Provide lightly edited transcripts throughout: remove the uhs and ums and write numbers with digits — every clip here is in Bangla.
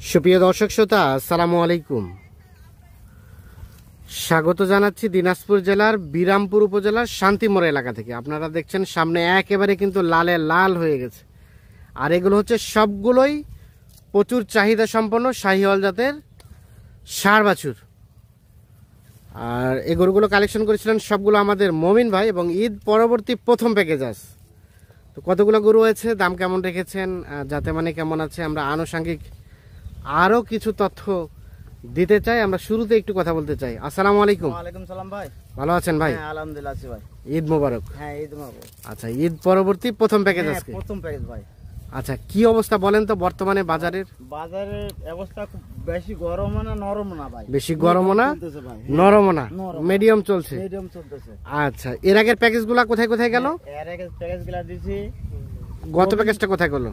সুপ্রিয় দর্শক শ্রোতা, আসসালামু আলাইকুম। স্বাগত জানাচ্ছি দিনাজপুর জেলার বিরামপুর উপজেলার শান্তিমোড় এলাকা থেকে। আপনারা দেখছেন সামনে একেবারে কিন্তু লালে লাল হয়ে গেছে, আর এগুলো হচ্ছে সবগুলোই প্রচুর চাহিদা সম্পন্ন শাহিওয়াল জাতের ষাঁড় বাছুর। আর এই গরুগুলো কালেকশন করেছিলেন সবগুলো আমাদের মমিন ভাই, এবং ঈদ পরবর্তী প্রথম প্যাকেজ আছে। তো কতগুলো গরু হয়েছে, দাম কেমন রেখেছেন, যাতে মানে কেমন আছে, আমরা আনুষঙ্গিক আরো কিছু তথ্য দিতে চাই। আমরা শুরুতে একটু কথা বলতে চাই। আসসালামু আলাইকুম। ওয়ালাইকুম সালাম ভাই। ভালো আছেন ভাই? হ্যাঁ আলহামদুলিল্লাহ আছি ভাই। ঈদ মোবারক। হ্যাঁ ঈদ মোবারক। আচ্ছা, ঈদ পরবর্তী প্রথম প্যাকেজ হ্যাঁ আজকে। প্রথম প্যাকেজ ভাই। আচ্ছা, কি অবস্থা বলেন তো বর্তমানে বাজারের? বাজারের অবস্থা খুব বেশি গরম না নরম না ভাই। বেশি গরমও না চলতেছে ভাই, নরমও না, নরম। মিডিয়াম চলছে। মিডিয়াম চলতেছে। আচ্ছা, এর আগের প্যাকেজগুলো কোথায় কোথায় গেল? এর আগে প্যাকেজগুলো দিছি। গত প্যাকেজটা কোথায় গেল?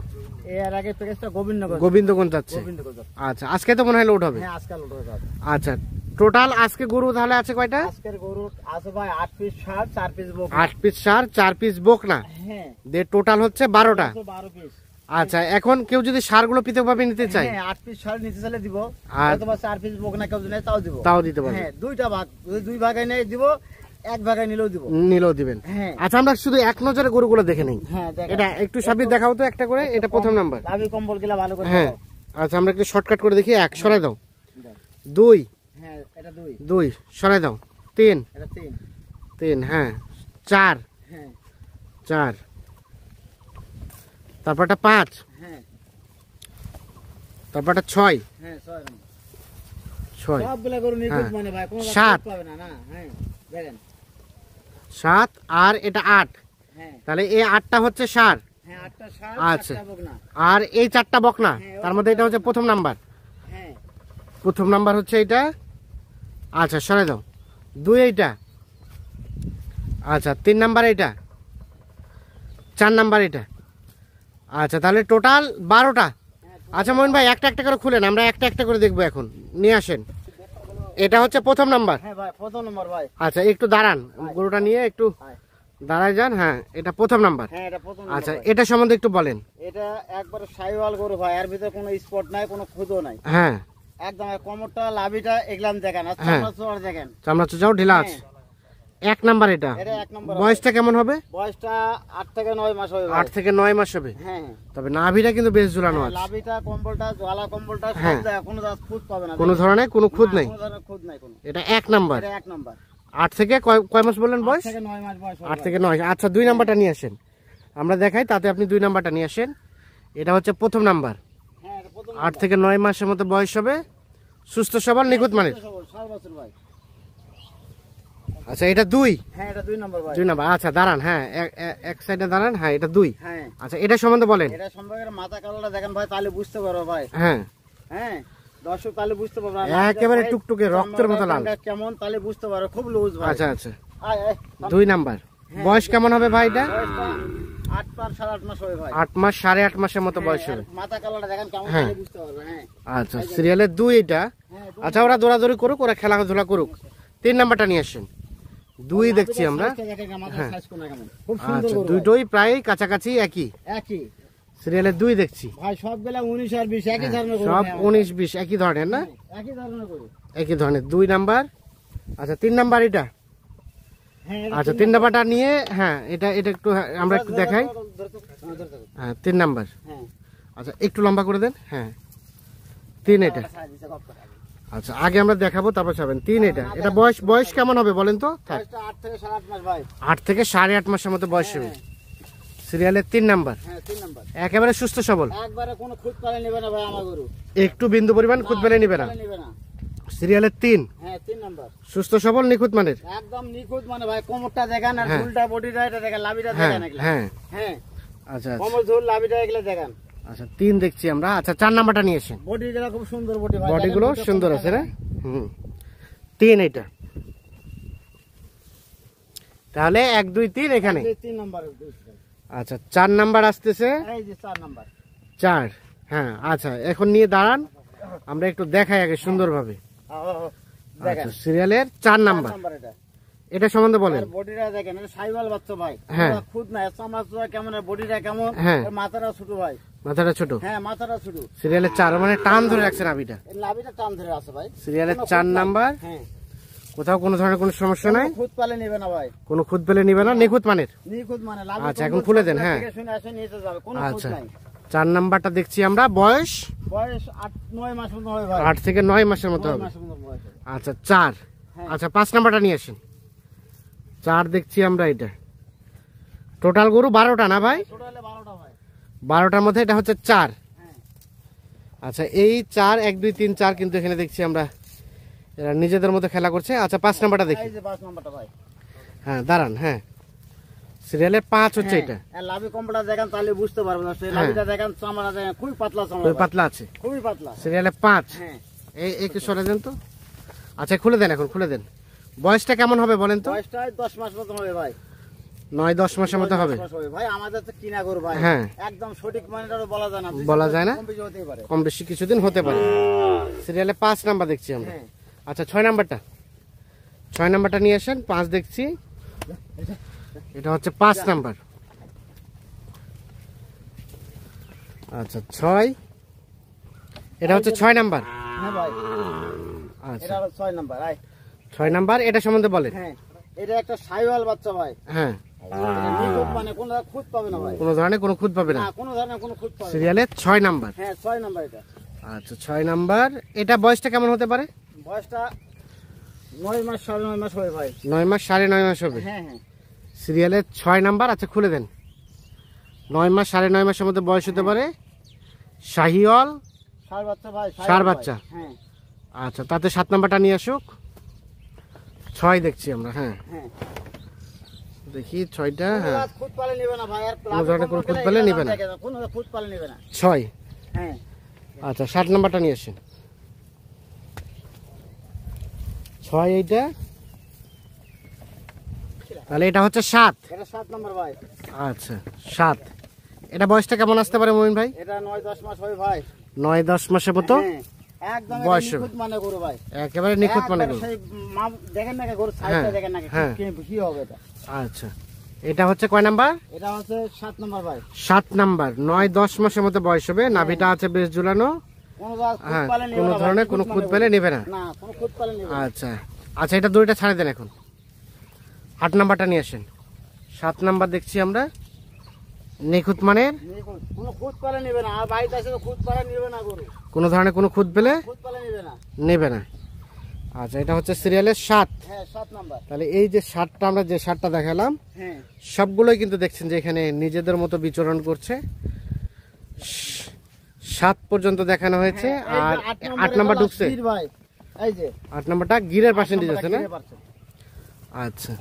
এর আগে প্যাকেজটা গোবিন্দগঞ্জ। গোবিন্দগঞ্জ যাচ্ছে। গোবিন্দগঞ্জ। আচ্ছা, আজকে তো মনে হয় লোড হবে। হ্যাঁ আজকে লোড হয়ে যাবে। আচ্ছা, টোটাল আজকে গরু তাহলে আছে কয়টা? আজকের গরু আছে ভাই 8 পিস ষাঁড়, 4 পিস বক। 8 পিস ষাঁড়, 4 পিস বকনা, হ্যাঁ দিয়ে টোটাল হচ্ছে 12টা। 12 পিস। আচ্ছা, এখন কেউ যদি ষাঁড়গুলো পৃথকভাবে নিতে চায়? হ্যাঁ 8 পিস ষাঁড় নিতে চাইলে দিব, আর অথবা 4 পিস বক না কেউ নেয় তাও দিব। তাও দিতে পারবে। হ্যাঁ দুইটা ভাগ, যদি দুই ভাগে নেয় দিব, এক ভাগে নিলেও দিব। নিলেও দিবেন। হ্যাঁ আচ্ছা, আমরা শুধু এক নজরে গরুগুলো দেখে নেই। হ্যাঁ দেখেন। এটা একটু সাবিত দেখাও তো একটা করে। এটা প্রথম নাম্বার। লাভি কম্বল গুলা ভালো করে হ্যাঁ, দেখাও। আচ্ছা আমরা একটু শর্টকাট করে দেখি। এক সরাই দাও, দেখ। 2, হ্যাঁ এটা 2, 2 সরাই দাও, 3, এটা 3, 3, হ্যাঁ 4, হ্যাঁ 4, তারপরটা 5, হ্যাঁ তারপরটা 6, হ্যাঁ 6 6, সবগুলা গরু নিখুঁত হ্যাঁ। মানে ভাই, কোনো 7 পাবে না। না হ্যাঁ দেখেন। 7 আর এটা 8, হ্যাঁ তাহলে এই 8টা হচ্ছে ষাঁড়, হ্যাঁ 8টা ষাঁড়, আচ্ছা। 4টা বকনা। আর এই 4টা বকনা। হ্যাঁ, তার মধ্যে এটা হচ্ছে প্রথম নাম্বার। হ্যাঁ প্রথম নাম্বার হচ্ছে এটা। আচ্ছা সরাই দাও। 2 এইটা। আচ্ছা 3 নাম্বার এটা। 4 নাম্বার এটা। আচ্ছা, তাহলে টোটাল 12টা। আচ্ছা মোহন ভাই, একটা একটা করে খুলেন, আমরা একটা একটা করে দেখবো। এখন নিয়ে আসেন। এটা হচ্ছে প্রথম নাম্বার। হ্যাঁ ভাই প্রথম নম্বর ভাই। আচ্ছা একটু দাঁড়ান, গরুটা নিয়ে একটু হ্যাঁ দাঁড়ায় যান। হ্যাঁ, এটা প্রথম নাম্বার। হ্যাঁ এটা প্রথম আচ্ছা, নম্বর। এটা সম্বন্ধে একটু বলেন। এটা একবার শাইওয়াল গরু ভাই, এর ভিতরে কোনো স্পট নাই, কোনো খুদও নাই। হ্যাঁ, একদম কোমরটা লাভিটা এগলাম দেখেন, আর হ্যাঁ। চামড়া চোয়ার দেখেন। চামড়া চোচাও ঢিলা আছে। 1 নাম্বার এটা। এটা 1 নম্বর। বয়সটা কেমন হবে? বয়সটা 8 থেকে 9 মাস হবে ভাই। 8 থেকে 9 মাস হবে। হ্যাঁ তবে নাভিটা কিন্তু বেশ ঝুলানো আছে। লাভিটা কম্বলটা জ্বালা কম্বলটা সব হ্যাঁ। জায়গা, কোনো জায়গা খুদ পাবে না। কোনো ধরনের কোনো খুদ নেই। কোনো ধরনের খুদ নাই কোনো। এটা 1 নাম্বার। এটা 1 নম্বর। 8 থেকে কয় মাস বললেন বয়স? 8 থেকে 9 মাস বয়স হবে 8 থেকে 9। আচ্ছা 2 নাম্বারটা নিয়ে আসেন, আমরা দেখাই, তাতে আপনি 2 নাম্বারটা নিয়ে আসেন। এটা হচ্ছে প্রথম নাম্বার। হ্যাঁ এটা প্রথম 8 থেকে 9 মাসের মতো বয়স হবে, সুস্থ সবল নিখুঁত মানের। সব বছর ভাই। আচ্ছা এটা 2। হ্যাঁ এটা 2 নম্বর ভাই। 2 নাম্বার। আচ্ছা দাঁড়ান, হ্যাঁ এক সাইডে দাঁড়ান। হ্যাঁ এটা 2। হ্যাঁ আচ্ছা এটা সম্বন্ধে বলেন। এটা সম্পর্কে মাথা কালোটা দেখেন ভাই, তাহলে বুঝতে পারো ভাই। হ্যাঁ, হ্যাঁ দর্শক তাহলে বুঝতে পারবে। একেবারে টুকটুকে রক্তের মতো লাল। কেমন তাহলে বুঝতে পারো, খুব লুজ ভাই। আচ্ছা আচ্ছা, আয় আয় 2 নাম্বার। বয়স কেমন হবে ভাই এটা? বয়সটা 8 মাস 8.5 মাস হবে ভাই। 8 মাস 8.5 মাসের মতো বয়স হবে। মাথা কালোটা দেখেন কেমন, হ্যাঁ। তাহলে বুঝতে পারবে। হ্যাঁ আচ্ছা, সিরিয়ালের 2 এটা। হ্যাঁ আচ্ছা, ওরা দৌড়াদৌড়ি করুক, ওরা খেলাধুলা করুক। 3 নাম্বারটা নিয়ে আসেন। 2 দেখছি আমরা। হ্যাঁ। খুব সুন্দর আচ্ছা, গরু ভাই। দুটোই প্রায় কাছাকাছি একই। একই সিরিয়ালের 2 দেখছি। ভাই, সবগুলা 19 আর 20 একই ধরনের গরু সব ভাই আমার। 19-20 একই ধরনের না? একই ধরনের গরু। একই ধরনের। 2 নাম্বার। আচ্ছা 3 নাম্বার এটা। হ্যাঁ এটা আচ্ছা 3 নাম্বারটা নিয়ে, হ্যাঁ এটা এটা একটু আমরা একটু দেখাই। ধরতে। হ্যাঁ 3 নাম্বার। হ্যাঁ আচ্ছা একটু লম্বা করে দেন। হ্যাঁ 3 এটা। আচ্ছা আগে আমরা দেখাবো, তারপর যাবেন। 3 এটা। এটা বয়স কেমন হবে বলেন তো? থাক, বয়সটা 8 থেকে 8.5 মাস ভাই। 8 থেকে 8.5 মাসের মতো বয়স হবে। সিরিয়ালের 3 নাম্বার। হ্যাঁ 3 নাম্বার। একেবারে সুস্থ সবল, একবারে কোনো খুদ পালে নেবে না ভাই আমার গরু। একটু বিন্দু পরিমাণ খুদ পেলে নিবে না। পালে নেবে না। সিরিয়ালের 3। হ্যাঁ 3 নাম্বার। সুস্থ সবল নিখুঁত মানের। একদম নিখুঁত মানে ভাই, কোমরটা দেখেন আর হ্যাঁ। ঝুলটা বডিটা এটা দেখেন, লাভিটা হ্যাঁ দেখেন এগুলা। হ্যাঁ। হ্যাঁ আচ্ছা আচ্ছা কোমর ঝুল লাভিটা এগুলা দেখেন। আচ্ছা 3 দেখছি আমরা। আচ্ছা 4 নাম্বারটা নিয়ে এসেন। বডি গুলা খুব সুন্দর বডি ভাই। বডি গুলো দেখেন, সুন্দর দুটো আছে না? কোমরটা 3 এটা। তাহলে 1 2 3 এখানে। দেখেন। 3 নাম্বার। আচ্ছা 4 নাম্বার আসতেছে। এই যে 4 নাম্বার। 4। হ্যাঁ আচ্ছা, এখন নিয়ে দাঁড়ান, আমরা একটু দেখাই আগে সুন্দরভাবে। দেখেন আচ্ছা সিরিয়ালের 4 নাম্বার। নাম্বার এটা। এটা সম্বন্ধে বলেন। বডিটা দেখেন, এটা সাইওয়াল বাচ্চা ভাই, হ্যাঁ। খুদ না, চামড়া চোরা কেমন, বডিটা কেমন, হ্যাঁ। মাথাটা ছোট ভাই, মাথাটা ছোট। হ্যাঁ মাথাটা ছোট। সিরিয়ালের 4 মানে টান ধরে রাখছে নাভিটা। এর নাভিটা টান ধরে আছে ভাই। সিরিয়ালের 4 নাম্বার। হ্যাঁ, কোথাও কোনো ধরনের কোনো সমস্যা নাই, খুদ পালে নেবে না ভাই, কোনো খুদ পেলে নিবে না, নিখুঁত মানের। নিখুঁত মানে লাভ। আচ্ছা, এখন খুলে দেন। হ্যাঁ, শুনে আসে নিতে যাবে, কোনো খুদ আচ্ছা, নাই। 4 নাম্বারটা দেখছি আমরা। বয়স বয়স 8-9 মাস মতো হবে ভাই, 8 থেকে 9 মাসের মতো 9 হবে। মাসের মতো বয়স হবে। আচ্ছা 4। হ্যাঁ। আচ্ছা 5 নাম্বারটা নিয়ে আসেন। 4 দেখছি আমরা। এটা টোটাল গরু 12টা না ভাই? টোটালে 12টা ভাই। 12টার মধ্যে এটা হচ্ছে 4। হ্যাঁ। আচ্ছা, এই 4 1 2 3 4 কিন্তু এখানে দেখছি আমরা এরা নিজেদের মধ্যে খেলা করছে। আচ্ছা 5 নাম্বারটা দেখি। এই যে 5 নাম্বারটা ভাই। হ্যাঁ দাঁড়ান। হ্যাঁ, সিরিয়ালের 5 হচ্ছে এটা। হ্যাঁ, লাভি কম্পটা দেখেন তাহলে বুঝতে পারবেন না, সেই হ্যাঁ। লাভিটা দেখেন, চামড়া দেখেন খুবই পাতলা চামড়া ওই ভাই, পাতলা আছে। খুবই পাতলা। সিরিয়ালে 5। হ্যাঁ, এই একটু সরে দেন তো। আচ্ছা খুলে দেন, এখন খুলে দেন। বয়সটা কেমন হবে বলেন তো? বয়সটা 10 মাস মতো হবে ভাই, 9-10 মাসের মতো হবে। 10 মাস ভাই। আমাদের তো কিনা গরু ভাই, হ্যাঁ। একদম সঠিক মানেটা বলা যায় না, বলা যায় না। কম বেশি হতেই পারে। কম বেশি কিছুদিন হতে পারে। সিরিয়ালে 5 নাম্বার দেখছি আমরা। হ্যাঁ। আচ্ছা 6 নাম্বারটা। 6 নাম্বারটা নিয়ে আসেন। 5 দেখছি, এটা হচ্ছে 5 নাম্বার। আচ্ছা 6, এটা হচ্ছে 6 নাম্বার। হ্যাঁ ভাই, আচ্ছা এটা হলো 6 নাম্বার। 6 নাম্বার, এটা সম্বন্ধে বলেন। হ্যাঁ, এটা একটা সাইওয়াল বাচ্চা ভাই, হ্যাঁ, এটা নিখুঁত মানে কোনো খুঁত পাবে না ভাই, কোনো ধরনের কোনো খুঁত পাবে না। না কোনো ধরনের কোনো খুঁত পাবে না। সিরিয়ালে 6 নাম্বার। হ্যাঁ 6 নাম্বার এটা। আচ্ছা 6 নাম্বার। এটা বয়সটা কেমন হতে পারে? বয়সটা 9 মাস 9.5 মাস হবে ভাই। 9 মাস 9.5 মাস হবে। হ্যাঁ হ্যাঁ, সিরিয়ালের 6 নাম্বার। আচ্ছা খুলে দেন। 9 মাস 9.5 মাসের মধ্যে বয়স হতে পারে। শাহিওয়াল ষাঁড় বাচ্চা ভাই, ষাঁড় বাচ্চা। হ্যাঁ আচ্ছা, তাতে 7 নাম্বারটা নিয়ে আসুক। 6 দেখছি আমরা। হ্যাঁ হ্যাঁ, দেখি 6টা। হ্যাঁ, কোনো খুঁত পালে নেবে না ভাই, আর কোনো ধরনের কোনো খুঁত পালে নেবে না। কোনো খুঁত পালে নেবে না। 6। হ্যাঁ, আচ্ছা 7 নাম্বারটা নিয়ে আসেন। 6 এইটা, তাহলে এটা হচ্ছে 7। এটা 7 নাম্বার ভাই। আচ্ছা 7। এটা বয়সটা কেমন আসতে পারে মমিন ভাই? এটা 9-10 মাস হবে ভাই। 9-10 মাসের মতো হ্যাঁ, একদম এটা বয়স হবে। নিখুঁত মানে গরু ভাই, একেবারে নিখুঁত মানে একবারে গরু। সেই দেখেন না গরু সাইজটা হ্যাঁ, দেখেন না হ্যাঁ। কি হবে এটা। আচ্ছা, এটা হচ্ছে কয় নাম্বার? এটা হচ্ছে 7 নাম্বার ভাই। 7 নাম্বার। 9-10 মাসের মতো বয়স হবে। নাভিটা আছে বেশ ঝুলানো। কোনো খুঁত হ্যাঁ, পালে নেবে কোনো না ভাই, ধরনের নিখুঁত কোনো মানে খুঁত গরু। পেলে নেবে না। না, কোনো খুঁত পালে নেবে না। আচ্ছা আচ্ছা, এটা 2টা ছাড়ে দেন এখন। 8 নাম্বারটা নিয়ে আসেন। 7 নাম্বার দেখছি আমরা, নিখুঁত মানের। নিখুঁত, কোনো খুঁত পালে নেবে না, আর বাড়িতে আসলে খুঁত পালে নেবে না গরু, কোনো ধরনের কোনো খুঁত পেলে খুঁত পালে নেবে না। নেবে না। আচ্ছা, এটা হচ্ছে সিরিয়ালের 7। হ্যাঁ 7 নাম্বার। তাহলে এই যে 7টা আমরা যে 7টা দেখালাম, হ্যাঁ, সবগুলোই কিন্তু দেখছেন যে এখানে নিজেদের মতো বিচরণ করছে। 7 পর্যন্ত দেখানো হয়েছে। এই যে আর 8 8 নাম্বার হলো ঢুকছে। শির ভাই, এই যে 8 নাম্বারটা গিরের পার্সেন্টেজ আছে না? 8%। আচ্ছা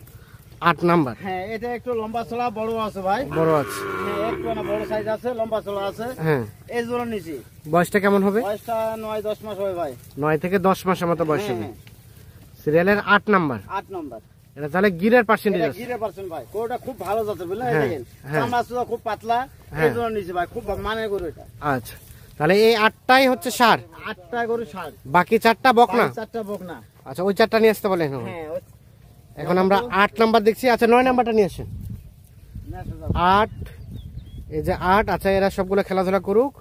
8 নাম্বার হ্যাঁ, এটা একটু লম্বা চড়া বড় আছে ভাই। বড় আছে। হ্যাঁ, একটু না বড় সাইজ আছে, লম্বা চড়া আছে। হ্যাঁ, এই জোড়া নিচে বয়সটা কেমন হবে? বয়সটা 9-10 মাস হবে ভাই। 9 থেকে 10 মাসের মতো বয়স হ্যাঁ, হবে। হ্যাঁ, সিরিয়ালের 8 নাম্বার। 8 নাম্বার। এটা তাহলে গিরের পার্সেন্টেজ এটা আছে। গিরে পার্সেন্ট ভাই, গরুটা খুব ভালো জাতের বুঝলেন, এই হ্যাঁ, দেখেন হ্যাঁ। চামড়া চুড়া খুব পাতলা। হ্যাঁ। এই জোড়া নিচে ভাই, খুব মানে গরু এটা। আচ্ছা, তাহলে এই 8টাই হচ্ছে সার, 8টা গরু ষাঁড়, বাকি 4টা বকনা। 4টা বকনা। আচ্ছা, ওই 4টা নিয়ে আসতে বলেন। হ্যাঁ, এখন আমরা 8 নাম্বার দেখছি। আচ্ছা 9 নাম্বারটা নিয়ে আসেন। 8, এই যে 8। আচ্ছা, এরা সবগুলো খেলাধুলা করুক।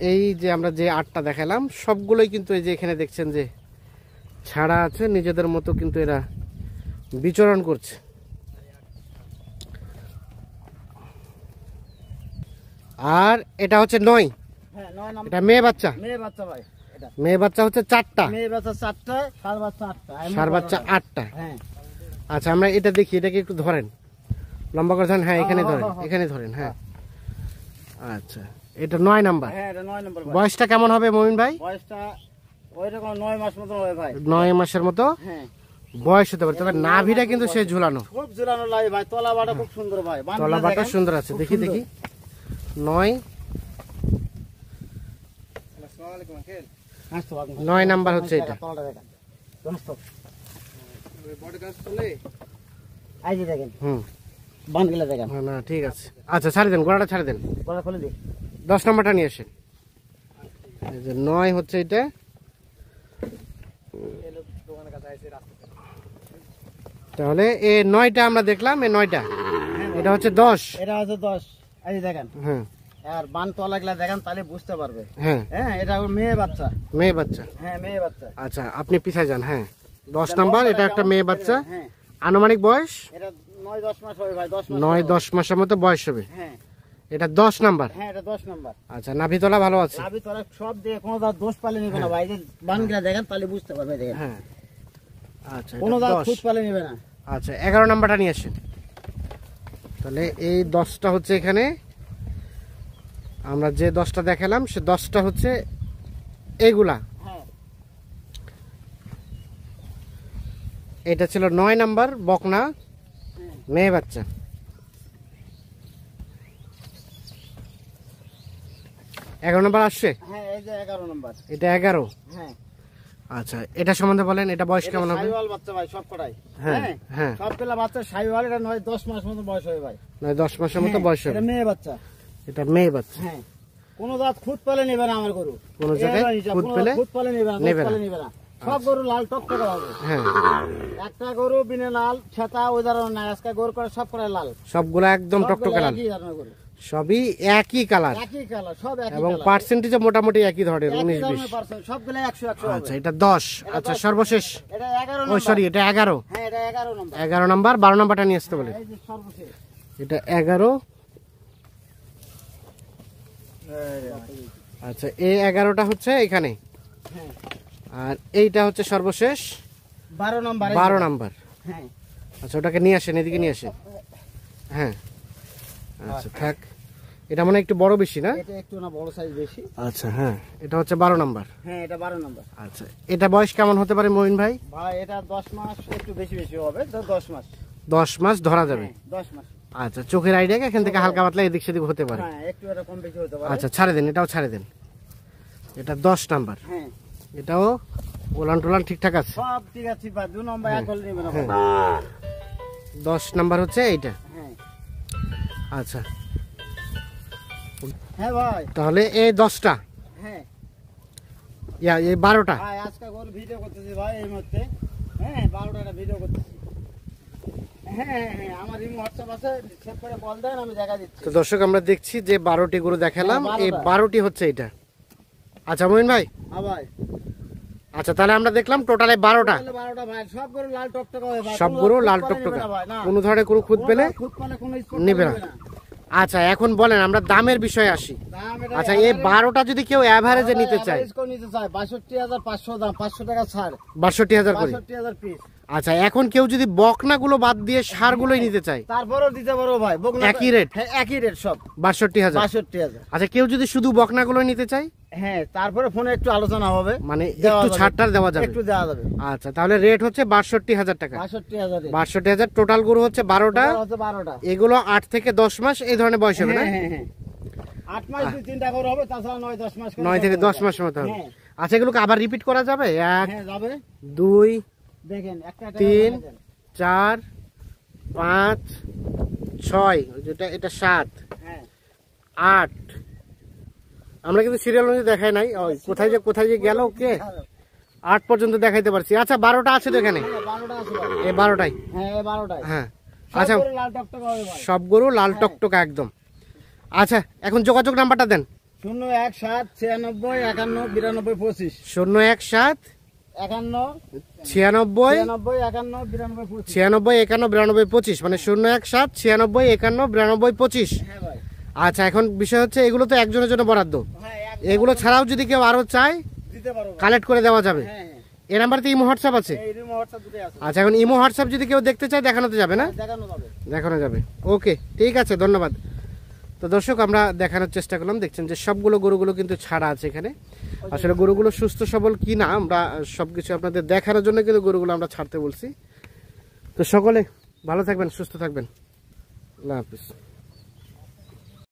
এই যে আমরা যে 8টা দেখালাম সবগুলোই কিন্তু এই যে এখানে দেখছেন যে ছাড়া আছে, নিজেদের মতো কিন্তু এরা বিচরণ করছে। আর এটা হচ্ছে 9। হ্যাঁ 9 নাম্বার। এটা মেয়ে বাচ্চা। মেয়ে বাচ্চা ভাই, এটা মেয়ে বাচ্চা হচ্ছে 4টা, মেয়ে বাচ্চা 4টা, ষাঁড় বাচ্চা 8টা, ষাঁড় বাচ্চা 8টা। হ্যাঁ, আচ্ছা, আমরা এটা দেখি, এটাকে একটু ধরেন, লম্বা করে ধরেন। হ্যাঁ, এখানে হ্যাঁ, ধরেন, হ্যাঁ। এখানে ধরেন। হ্যাঁ, আচ্ছা, এটা 9 নাম্বার। হ্যাঁ, এটা 9 নাম্বার ভাই। বয়সটা কেমন হবে মমিন ভাই? বয়সটা ওইরকম 9 মাস মতো হবে ভাই। 9 মাসের মতো হ্যাঁ, বয়স হতে পারে। তবে নাভিটা কিন্তু সে ঝুলানো, খুব জোরানো লাগে ভাই, তলা বাটা খুব সুন্দর ভাই, তলা বাটা সুন্দর আছে। দেখি দেখি 9 নাম্বার হচ্ছে এটা। এই যে দেখেন হুম, বানগুলা দেখেন, না ঠিক আছে। আচ্ছা, ছাড়ে দেন, গোড়াটা ছাড়ে দেন। গলা খুলে দিই। 10 নাম্বারটা নিয়ে আসেন। এই যে 9 হচ্ছে এটা। তাহলে এ 9টা আমরা দেখলাম, এ 9টা, এটা হচ্ছে 10। এটা হচ্ছে 10। এই দেখেন, হ্যাঁ আর বান তলাগুলা দেখেন তাহলে বুঝতে পারবে। হ্যাঁ হ্যাঁ, এটা মেয়ে বাচ্চা। মেয়ে বাচ্চা। হ্যাঁ, মেয়ে বাচ্চা। আচ্ছা, আপনি পিছায় যান। হ্যাঁ, 10 নাম্বার, এটা একটা মেয়ে বাচ্চা। হ্যাঁ, আনুমানিক বয়স এটা 9-10 মাস হবে ভাই, 10 মাস। 9-10 মাসের মতো বয়স হবে। হ্যাঁ এটা 10 নাম্বার। হ্যাঁ, এটা 10 নাম্বার। আচ্ছা, নাভিতলা ভালো আছে। লাভি তোরা সব দিয়ে কোনো দাঁত দোষ পালে নিবে না ভাই, এই যে বানগুলা দেখেন তাহলে বুঝতে পারবে। দেখেন হ্যাঁ, আচ্ছা, কোনো এটা দাঁত 10। খুদ পালে নিবে না। আচ্ছা, 11 নাম্বারটা নিয়ে আসেন। তাহলে এই 10টা হচ্ছে এখানে, আমরা যে 10টা দেখালাম সে 10টা হচ্ছে এইগুলা। হ্যাঁ, এটা ছিল 9 নাম্বার বকনা মেয়ে বাচ্চা। এগারো নাম্বার আসছে। হ্যাঁ, এই যে 11 নাম্বার। এটা 11। হ্যাঁ, আচ্ছা, এটা সম্বন্ধে বলেন, এটা বয়স এটা কেমন হবে? শাহিওয়াল বাচ্চা ভাই, সব কটাই। হ্যাঁ, হ্যাঁ হ্যাঁ। সবগুলা বাচ্চা শাহিওয়াল। এটা 9-10 মাস মতো বয়স হবে ভাই। 10 মাসের মতো হ্যাঁ, বয়স হবে। এটা মেয়ে বাচ্চা। এটা মেয়ে বাচ্চা। হ্যাঁ, কোনো দাঁত খুদ পালে নেবে না আমার গরু। কোনো জায়গায় খুদ কোনো পেলে দাঁত খুদ পালে নেবে না, নেবে দোষ না। পালে নেবে না। সব গরু লাল টকটকে হবে। হ্যাঁ, একটা গরু বিনা লাল ছাতা ওই ধরনের নাই। আজকে গরু করে সব করে লাল, সবগুলা একদম টকটকে লাল, একই ধরনের গরু, সবই একই কালার একই কালার, সব একই এবং কালার, পার্সেন্টেজে মোটামুটি একই ধরনের, একই 19-20। ধরনের পার্সেন্ট, সবগুলো 100-100 হবে। আচ্ছা, এটা 10। আচ্ছা, সর্বশেষ, এটা 11 ও নম্বর। সরি, এটা 11। হ্যাঁ, এটা 11 নম্বর। 11 নাম্বার, 12 নাম্বারটা নিয়ে আসতে বলে। এই যে সর্বশেষ। এটা 11। আচ্ছা, এই 11টা হচ্ছে এখানে, হ্যাঁ, আর এইটা হচ্ছে সর্বশেষ 12 নম্বর। 12 নাম্বার। হ্যাঁ, আচ্ছা, ওটাকে নিয়ে আসেন, এদিকে নিয়ে আসেন। হ্যাঁ, আচ্ছা থাক। এটা মানে একটু বড় বেশি না? এটা একটু না বড় সাইজ বেশি। আচ্ছা, হ্যাঁ, এটা হচ্ছে 12 নাম্বার। হ্যাঁ, এটা 12 নম্বর। আচ্ছা, এটা বয়স কেমন হতে পারে মঈন ভাই? ভাই এটা 10 মাস, একটু বেশি বেশি হবে, 10 মাস। 10 মাস ধরা যাবে। হ্যাঁ, 10 মাস। আচ্ছা, চোখের আইডিয়া এখান থেকে হালকা পাতলা এদিক সেদিক হতে পারে। হ্যাঁ, একটু এটা কম বেশি হতে পারে। আচ্ছা, ছাড়ে দেন, এটাও ছাড়ে দেন। এটা 10 নাম্বার। হ্যাঁ, এটাও ওলান টোলান ঠিকঠাক আছে। সব ঠিক আছে ভাই, 2 নম্বর এক হলে নেবে না ভাই। 10 নাম্বার হচ্ছে এইটা। হ্যাঁ, আচ্ছা, হ্যাঁ ভাই। তাহলে এই 10টা, হ্যাঁ এই 12টা। ভাই, আজকে গরু ভিডিও করতেছি ভাই এই মুহূর্তে। হ্যাঁ, 12টা ভিডিও করতেছি। হ্যাঁ হ্যাঁ হ্যাঁ, আমার ইমো হোয়াটসঅ্যাপ আছে, সেভ করে বল দেন, আমি দেখা দিচ্ছি। তো দর্শক, আমরা দেখছি যে 12টি গরু দেখালাম, হ্যাঁ, এই 12টা। 12টি হচ্ছে এটা। আচ্ছা মঈন ভাই, হ্যাঁ ভাই, আচ্ছা তাহলে আমরা দেখলাম টোটালে 12টা। তাহলে 12টা ভাই, সব গরু লাল টকটকে হবে ভাই। সব কোনো গরু খুদ লাল পালে টকটকা, নেবে না ভাই, না। কোনো ধরনের কোনো খুদ পেলে খুদ পালে কোনো স্পট নেবে না। আচ্ছা, এখন বলেন আমরা দামের বিষয়ে আসি। আচ্ছা, এই 12টা যদি কেউ অ্যাভারেজে নিতে চায়, নিতে চায় 62,500 দাম, 500 টাকা ছাড়, 62,000 করে। 62,000 পিস। আচ্ছা, এখন কেউ যদি বকনাগুলো বাদ দিয়ে সারগুলোই নিতে চায়, তারপরেও দিতে পারো ভাই, বকনা একই রেট? হ্যাঁ, একই রেট সব, 62,000। 62,000। আচ্ছা, কেউ যদি শুধু বকনাগুলো নিতে চায়, হ্যাঁ, তারপরে ফোনে একটু আলোচনা হবে, মানে দেওয়া একটু যাবে। ছাড়টার দেওয়া যাবে। একটু দেওয়া যাবে। আচ্ছা, তাহলে রেট হচ্ছে 62,000 টাকা। 62,000 রেট। 62,000। টোটাল গরু হচ্ছে 12টা। হচ্ছে 12টা। এগুলো 8 থেকে 10 মাস এই ধরনের বয়স হবে না? হ্যাঁ হ্যাঁ হ্যাঁ, 8 মাস 2-3টা করে হবে, তাছাড়া 9-10 মাস করে 9 থেকে হবে। 10 মাসের মতো হবে। হ্যাঁ। আচ্ছা, এগুলোকে আবার রিপিট করা যাবে? 1, হ্যাঁ যাবে। 2, দেখেন একটা একটা 3, করে দেখেন। 4, 5, 6, এটা 7, হ্যাঁ 8। আমরা কিন্তু সিরিয়াল অনুযায়ী দেখাই নাই, ওই কোথায় যে গেল কে 8 পর্যন্ত দেখাইতে পারছি। আচ্ছা, 12টা আছে তো এখানে, 12টা আছে ভাই। এই 12টাই। হ্যাঁ, এই 12টাই। হ্যাঁ, সব আচ্ছা, গরু লাল টকটকে হবে ভাই। সব গরু লাল টকটকা একদম। আচ্ছা, এখন যোগাযোগ নাম্বারটা দেন। 017 96 51 92 25। 017 51 96 96 51 92 25। 96 51 92 25, মানে 017 96 51 92 25। হ্যাঁ ভাই। আচ্ছা, এখন বিষয় হচ্ছে এগুলো তো একজনের জন্য বরাদ্দ, হ্যাঁ, এগুলো ছাড়াও যদি কেউ আরো চায় দিতে পারো ভাই। কালেক্ট করে দেওয়া যাবে। হ্যাঁ হ্যাঁ, এই নাম্বারতে ইমো হোয়াটসঅ্যাপ আছে? এই রুম হোয়াটসঅ্যাপ দুটোই আছে। আচ্ছা, এখন ইমো হোয়াটসঅ্যাপ যদি কেউ দেখতে চায় দেখানোতে যাবে না? দেখানো যাবে। দেখানো যাবে। ওকে, ঠিক আছে, ধন্যবাদ। তো দর্শক, আমরা দেখানোর চেষ্টা করলাম, দেখছেন যে সবগুলো গরুগুলো কিন্তু ছাড়া আছে এখানে। আসলে গরুগুলো সুস্থ সবল কি না আমরা সবকিছু আপনাদের দেখানোর জন্য কিন্তু গরুগুলো আমরা ছাড়তে বলছি। তো সকলে ভালো থাকবেন, সুস্থ থাকবেন। আল্লাহ হাফিজ।